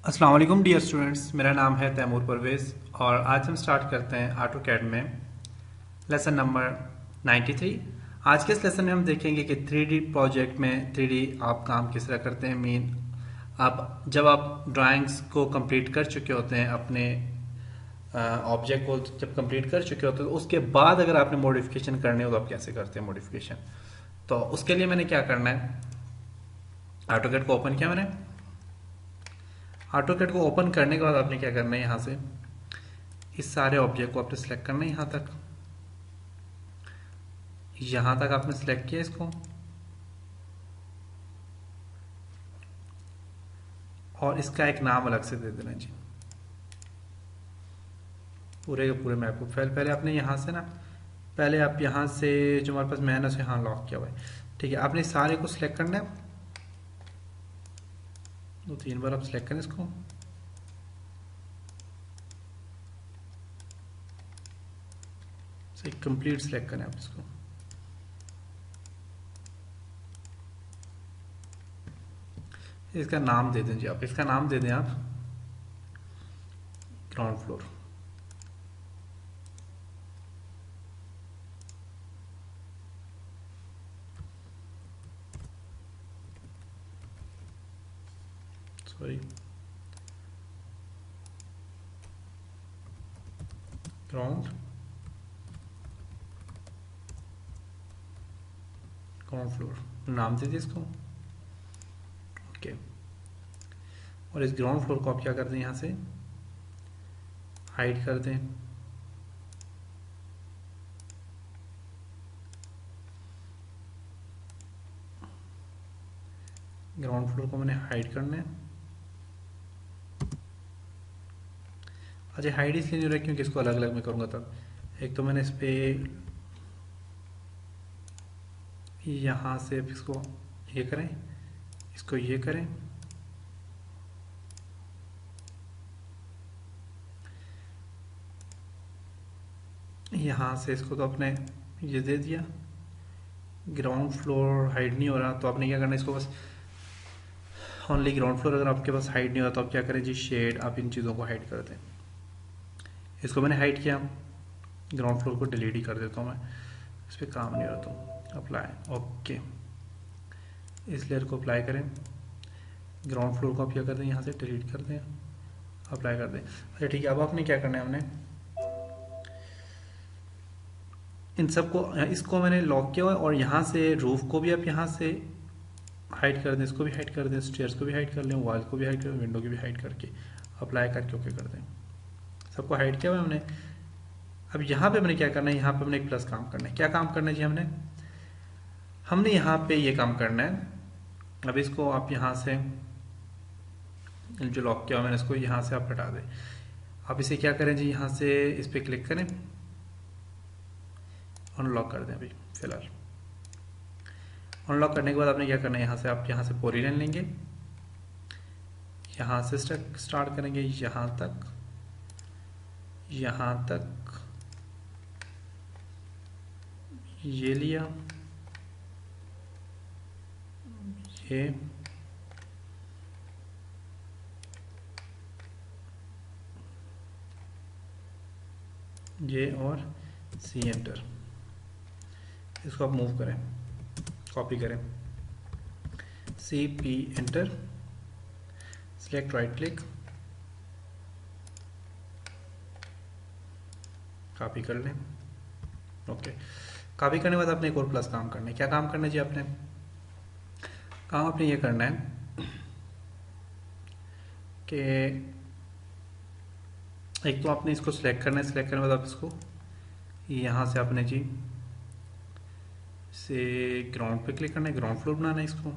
अस्सलाम वालेकुम dear students, मेरा नाम है तैमूर परवेज़ और आज हम स्टार्ट करते हैं ऑटोकैड में लेसन नंबर 93। आज के इस लेसन में हम देखेंगे कि 3D प्रोजेक्ट में 3D आप काम किस तरह करते हैं। आप जब आप ड्राइंग्स को कंप्लीट कर चुके होते हैं, अपने ऑब्जेक्ट को जब कंप्लीट कर चुके होते हैं, तो उसके बाद अगर आपने मॉडिफिकेशन करने हो तो आप कैसे करते हैं मॉडिफिकेशन। तो उसके लिए मैंने क्या करना है, ऑटोकैड को ओपन किया मैंने। ऑटोकैड को ओपन करने के बाद आपने क्या करना है, यहाँ से इस सारे ऑब्जेक्ट को आपने सेलेक्ट करना है। यहाँ तक आपने सेलेक्ट किया इसको, और इसका एक नाम अलग से दे देना जी, पूरे के पूरे मैप को। पहले आपने यहाँ से ना, पहले आप यहाँ से जो हमारे पास मैन है उसे यहाँ लॉक किया हुआ है, ठीक है। आपने सारे को सिलेक्ट करना है, 2-3 बार आप सिलेक्ट करें इसको। कंप्लीट सिलेक्ट करें आप इसको। इसका नाम दे दें जी, आप इसका नाम दे दें आप ground floor. Sorry, ground ground floor नाम दे दिए इसको, ओके। और इस ग्राउंड फ्लोर को आप क्या कर दें, यहाँ से हाइड कर दें। ग्राउंड फ्लोर को मैंने हाइड करना है। अच्छा, हाइड इसलिए नहीं रहा क्योंकि इसको अलग अलग मैं करूँगा तब। एक तो मैंने इस पर यहाँ से इसको ये करें, इसको ये करें, यहाँ से इसको तो आपने ये दे दिया। ग्राउंड फ्लोर हाइड नहीं हो रहा तो आपने क्या करना है, इसको बस ओनली ग्राउंड फ्लोर। अगर आपके पास हाइड नहीं हो रहा तो आप क्या करें जी, शेड, आप इन चीज़ों को हाइड कर दें। इसको मैंने हाइड किया, ग्राउंड फ्लोर को डिलीट ही कर देता हूँ मैं, इस पर काम नहीं हो रहा तो अप्लाई, ओके। इस लेयर को अप्लाई करें, ग्राउंड फ्लोर को आप क्या कर दें, यहाँ से डिलीट कर दें, अप्लाई कर दें। अच्छा ठीक है, अब आपने क्या करना है, हमने इन सबको, इसको मैंने लॉक किया हुआ है, और यहाँ से रूफ को भी आप यहाँ से हाइड कर दें, इसको भी हाइड कर दें, स्टेयर्स को भी हाइड कर लें, वॉल को भी हाइड कर दें, विंडो की भी हाइड करके अप्लाई करके ओके कर दें। सबको हाइड किया हुआ है हमने। अब यहाँ पे हमने क्या करना है, यहाँ पे हमने एक प्लस काम करना है। क्या काम करना है जी, हमने यहाँ पे ये काम करना है। अब इसको आप यहाँ से जो लॉक किया हुआ मैंने, इसको यहाँ से आप हटा दें। आप इसे क्या करें जी, यहाँ से इस पर क्लिक करें, अनलॉक कर दें। अभी फिलहाल अनलॉक करने के बाद आपने क्या करना है, यहाँ से आप यहाँ से पॉलीलाइन लेंगे, यहाँ से स्टार्ट करेंगे, यहाँ तक ये लिया, ये और सी एंटर। इसको आप मूव करें, कॉपी करें, C P enter, select right click, copy कर लें, ओके। कॉपी करने के बाद आपने एक और प्लस काम करना है। क्या काम करना है जी, आपने काम आपने ये करना है कि एक तो आपने इसको सिलेक्ट करना है, सिलेक्ट करने के बाद आप इसको यहाँ से आपने जी से ग्राउंड पे क्लिक करना है, ग्राउंड फ्लोर बनाना है इसको।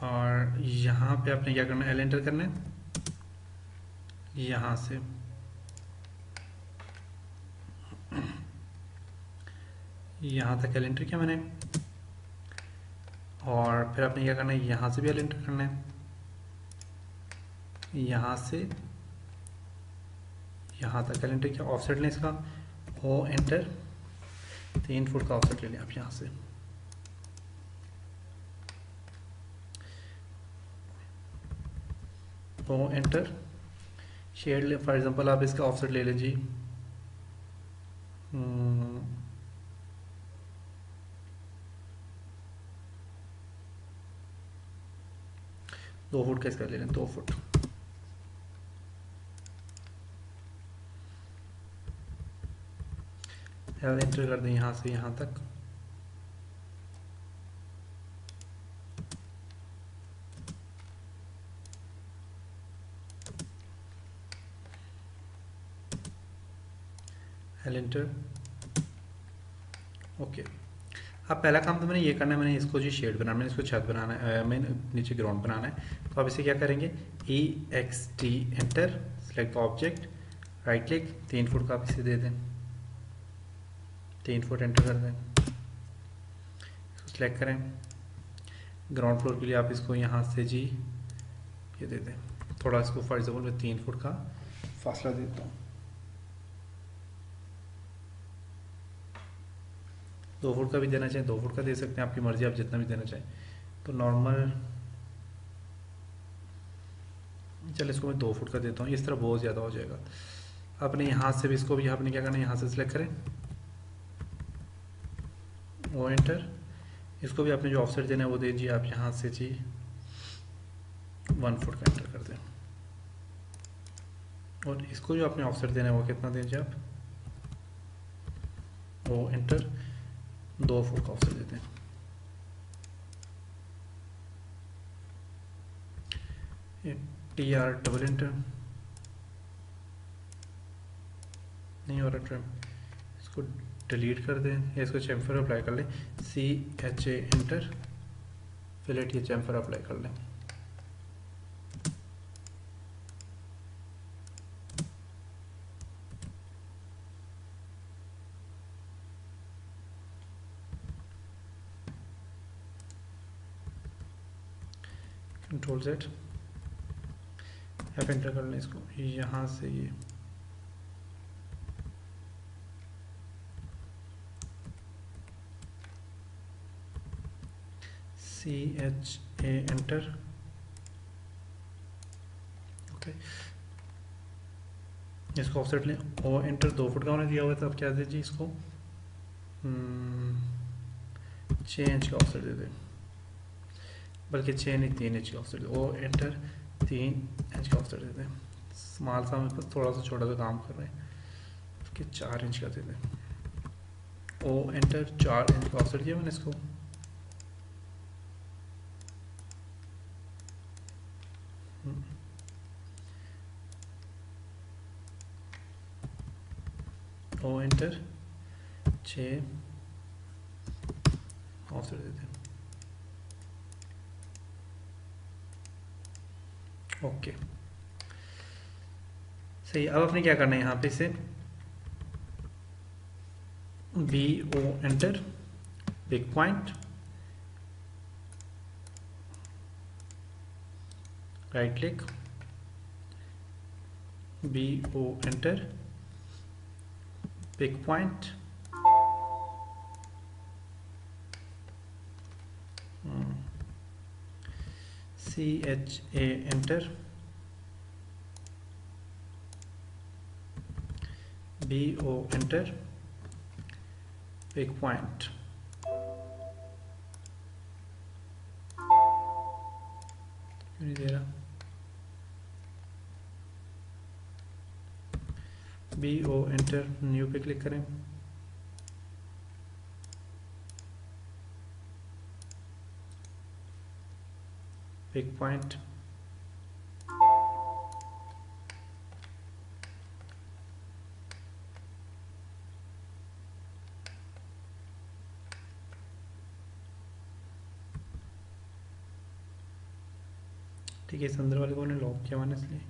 और यहाँ पे आपने क्या करना है, एल एंटर करना है, यहाँ से यहाँ तक एल एंटर किया मैंने। और फिर आपने क्या करना है, यहाँ से भी एल एंटर करना है, यहाँ से यहाँ तक एल एंटर किया। ऑफसेट लें इसका, ओ एंटर, 3 फुट का ऑफसेट ले लें आप यहाँ से। O enter. Shade for example आप इसका ऑफसेट ले लीजिए 2 फुट का इसका ले लें 2 फुट। एंटर कर दें यहाँ से यहाँ तक। एंटर। ओके। अब पहला काम तो मैंने ये करना है, मैंने इसको जी शेड बनाना, मैंने इसको छत बनाना है, मैंने नीचे ग्राउंड बनाना है। तो आप इसे क्या करेंगे, EXT enter, select object, right click, 3 foot का आप इसे दे दें, 3 फुट एंटर कर दें। इसको सिलेक्ट करें। ग्राउंड फ्लोर के लिए आप इसको यहाँ से जी ये दे दें, थोड़ा इसको फॉर एग्जाम्पल मैं 3 फुट का फासला देता हूँ। 2 फुट का भी देना चाहें 2 फुट का दे सकते हैं, आपकी मर्जी, आप जितना भी देना चाहें। तो नॉर्मल चल इसको मैं 2 फुट का देता हूँ, इस तरह बहुत ज़्यादा हो जाएगा। आपने यहाँ से भी इसको भी आपने क्या करना है, यहाँ से सिलेक्ट करें, वो एंटर। इसको भी आपने जो ऑफसेट देना है वो दीजिए आप यहाँ से जी 1 फुट का एंटर कर दें। और इसको जो आपने ऑफसेट देना है वो कितना दीजिए आप, वो एंटर, 2 फुट का ऑफसेट देते हैं। TR डबल एंटर, नहीं हो रहा ट्रिम, इसको डिलीट कर दें या इसको चैम्फर अप्लाई कर लें, CHA एंटर, फिलेट ये चैम्फर अप्लाई कर लें। कंट्रोल Z, F एंटर कर लें, इसको यहाँ से ये CHA एंटर। ओके, इसको ऑफसेट लें, ओ एंटर, 2 फुट का होने दिया हुआ था, अब क्या दीजिए इसको 6 इंच का ऑफसेट दे दें, बल्कि 6 नहीं 3 इंच का ऑफसेट दे, ओ एंटर, 3 इंच का ऑफसेट दे दें। स्मॉल सा मेरे पास थोड़ा सा छोटा सा काम कर रहे हैं, उसके 4 इंच का दे दें, ओ एंटर, 4 इंच का ऑफसेट दिया मैंने इसको। ओ एंटर, 6 ऑफसेट देते हैं। ओके सही। अब आपने क्या करना है, यहाँ पे से BO enter, big point, right click, BO enter, big point, CHA enter, BO enter, big point, क्यों नहीं दे रहा, BO एंटर, न्यू पे क्लिक करें, बिग पॉइंट, ठीक है। इस अंदर वाले को मैंने लॉक किया मैंने इसलिए,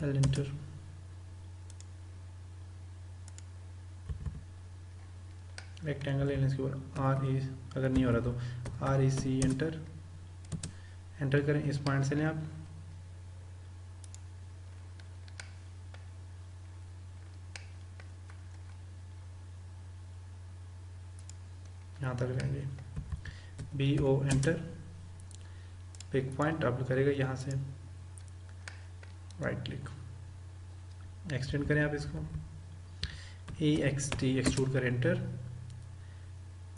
एंटर, रेक्टेंगल लेने इसके ऊपर RE, अगर नहीं हो रहा तो REC एंटर, एंटर करें, इस पॉइंट से लें आप, यहाँ तक लेंगे, BO एंटर, पिक पॉइंट अब करेगा यहाँ से, राइट क्लिक, एक्सटेंड करें आप इसको, EXT एक्सट्रूड करें, एंटर,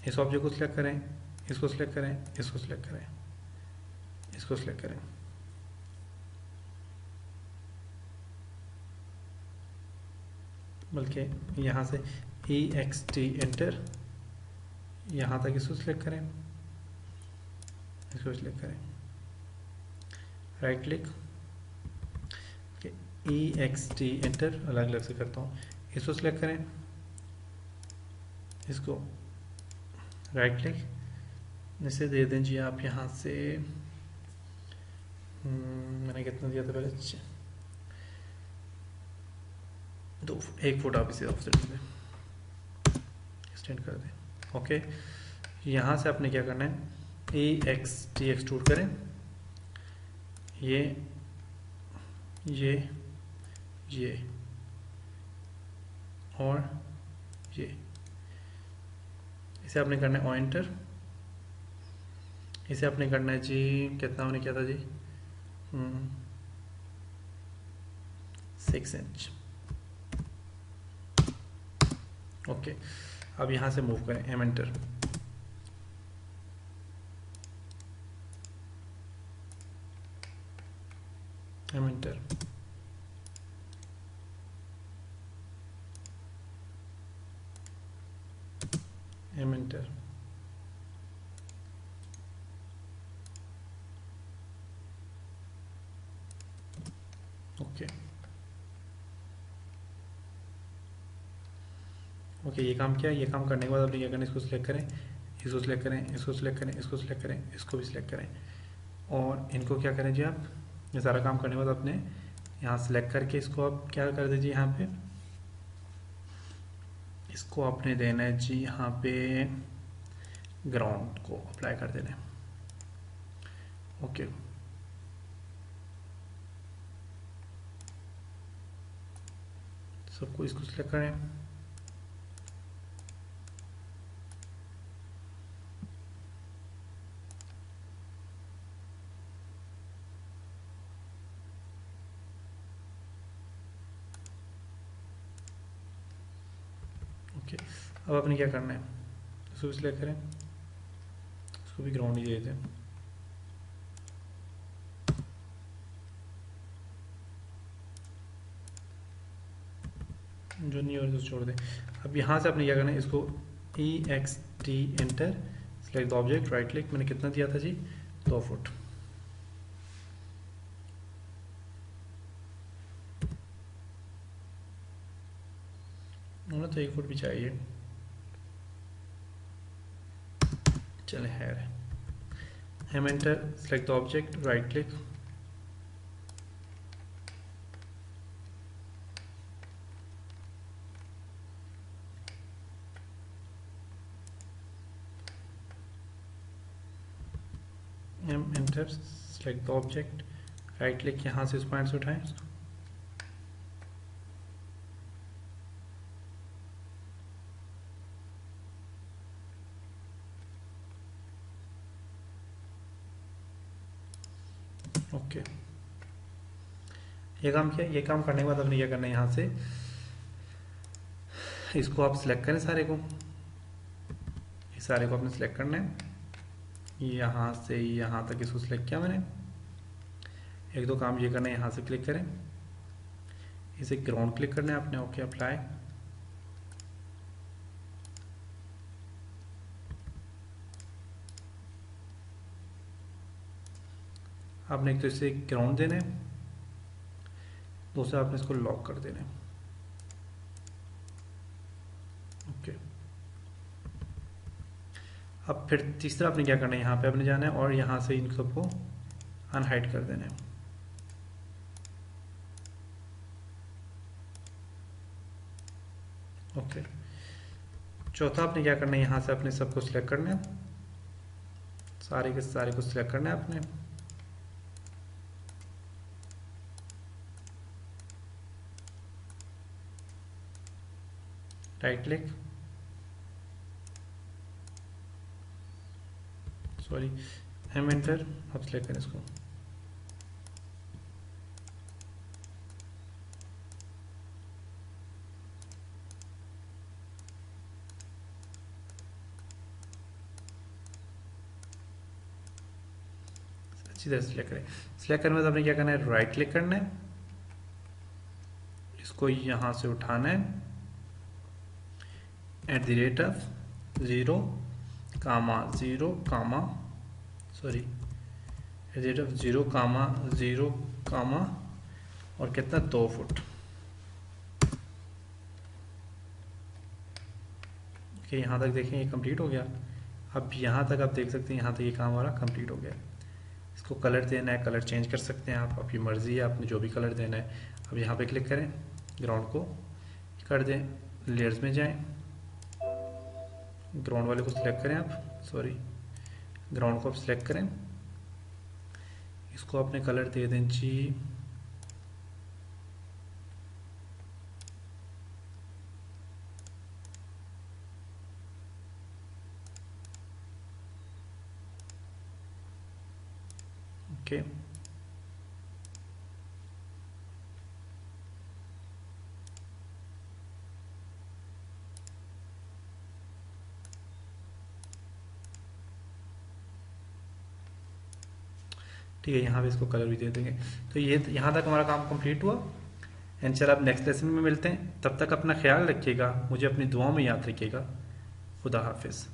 इस ऑब्जेक्ट को सिलेक्ट करें, इसको सिलेक्ट करें, इसको सिलेक्ट करें, इसको सिलेक्ट करें, बल्कि यहाँ से EXT एंटर, यहाँ तक इसको सिलेक्ट करें, इसको सिलेक्ट करें, राइट क्लिक, EXT एंटर, अलग अलग से करता हूँ, इसको सिलेक्ट करें, इसको राइट क्लिक, इसे दे दें जी आप यहाँ से, मैंने कितना दिया था पहले, 2 फुट, 1 फुट आप इसे ऑफसेट दें, एक्सटेंड कर दें, ओके। यहाँ से आपने क्या करना है, EXT एक्सट्रूड करें, ये और ये, इसे आपने करना है ओ एंटर, इसे आपने करना है जी, कितना हमने किया था जी, 6 इंच, ओके। अब यहाँ से मूव करें, M enter, M enter, M enter, okay okay. ये काम किया, ये काम करने के बाद आप क्या करें, इसको सिलेक्ट करें, इसको सिलेक्ट करें, इसको सिलेक्ट करें, इसको सिलेक्ट करें, इसको भी सिलेक्ट करें, और इनको क्या करें जी आप, ये सारा काम करने के बाद अपने यहाँ सिलेक्ट करके इसको आप क्या कर दीजिए, यहाँ पे इसको आपने देना है जी, यहाँ पे ग्राउंड को अप्लाई कर देना है, ओके। सबको इसको सिलेक्ट करें, ओके। अब आपने क्या करना है, इसको भी सिलेक्ट करें, इसको भी ग्राउंड ही दे दें, जो नहीं और छोड़ दें। अब यहाँ से आपने क्या करना है, इसको EXT enter, select the object, right click, मैंने कितना दिया था जी, 2 फुट, तो 1 फुट भी चाहिए, चले है, M enter, select the object, right click, M enter, select the object, right click, यहाँ से इस पॉइंट से उठाएं, ओके। ये काम किया, ये काम करने के बाद आपने क्या करना है, यहाँ से इसको आप सिलेक्ट करें, सारे को, इस सारे को आपने सिलेक्ट करना है, यहाँ से यहाँ तक इसको सिलेक्ट किया मैंने, एक दो काम ये करना है, यहाँ से क्लिक करें, इसे ग्राउंड क्लिक करना है आपने, ओके अप्लाई, आपने एक तो इसे ग्राउंड देना है, दूसरा आपने इसको लॉक कर देना है, ओके। अब फिर तीसरा आपने क्या करना है, यहाँ पे आपने जाना है और यहाँ से इन सबको अनहाइड कर देना है, ओके। चौथा आपने क्या करना है, यहाँ से अपने सबको सिलेक्ट करना है, सारे के सारे को सिलेक्ट करना है आपने, right click, sorry M enter, अब सेलेक्ट करें इसको। अच्छी तरह सेलेक्ट करें। सेलेक्ट करने के बाद आपने क्या करना है, राइट क्लिक करना है, इसको यहाँ से उठाना है, @0 कामा 0 कामा सॉरी @0 कामा 0 कामा और कितना 2 फुट। ओके, यहाँ तक देखें ये कंप्लीट हो गया। अब यहाँ तक आप देख सकते हैं, यहाँ तक ये काम हमारा कंप्लीट हो गया। इसको कलर देना है, कलर चेंज कर सकते हैं आप, आपकी मर्ज़ी है, आपने जो भी कलर देना है। अब यहाँ पे क्लिक करें, ग्राउंड को कर दें, लेयर्स में जाएं, ग्राउंड वाले को सिलेक्ट करें आप, सॉरी ग्राउंड को आप सिलेक्ट करें, इसको अपने कलर दे दें जी ओके। ठीक है, यहाँ पे इसको कलर भी दे देंगे। तो ये यहाँ तक हमारा काम कंप्लीट हुआ। इंशाल्लाह अब नेक्स्ट लेसन में मिलते हैं। तब तक अपना ख्याल रखिएगा, मुझे अपनी दुआओं में याद रखिएगा। खुदा हाफिज़।